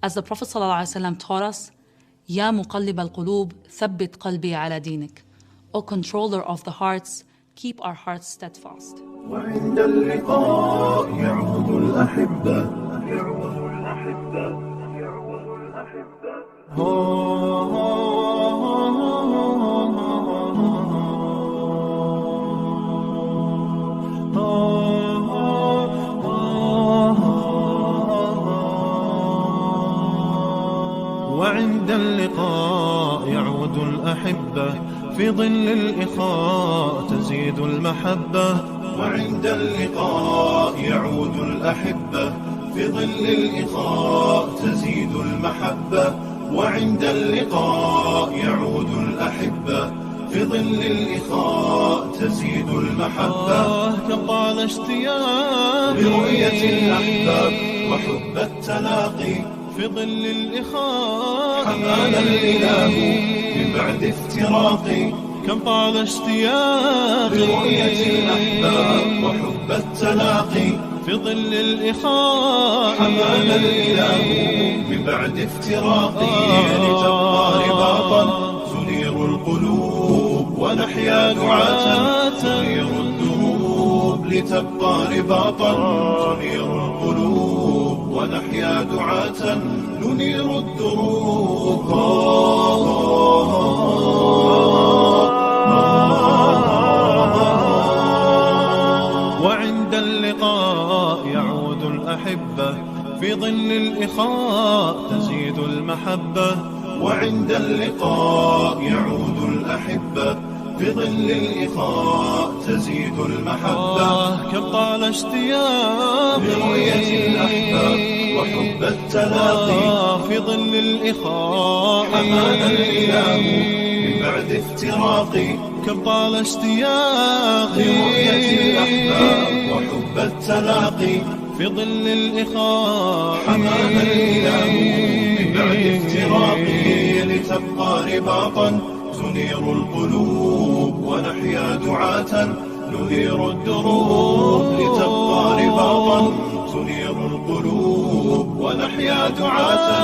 As the Prophet ﷺ taught us, Ya muqallib al-qulub, thabbit qalbi ala dinik. O controller of the hearts, keep our hearts steadfast. وعند اللقاء يعود الأحبة وعند اللقاء يعود الأحبة في ظل الإخاء تزيد المحبة وعند اللقاء يعود الأحبة في ظل الإخاء تزيد المحبة وعند اللقاء يعود الأحبة في ظل الإخاء تزيد المحبة كم طال اشتياقي لرؤية الأحباب وحب التلاقي في ظل الإخاء حمانا الإله من بعد افتراقي كم طال اشتياقي لرؤية الأحباب وحب التلاقي في ظل الإخاء حمانا الإله من بعد افتراقي لتبقى رباطا تنير القلوب ونحيا دعاة تنير الدروب لتبقى رباطا تنير القلوب ونحيا دعاة ننير الدروب وعند اللقاء يعود الأحبة في ظل الإخاء تزيد المحبة وعند اللقاء يعود الأحبة في ظل الإخاء تزيد المحبة كم طال اشتياقي لرؤية الأحباب وحب التلاقي في ظل الإخاء حمانا الإله من بعد افتراقي كم طال اشتياقي لرؤية الأحباب وحب التلاقي في ظل الإخاء حمانا الإله من بعد افتراقي لتبقى رباطا تنير القلوب ونحيا دعاة ننير الدروب لتبقى رباطا تنير القلوب ونحيا دعاة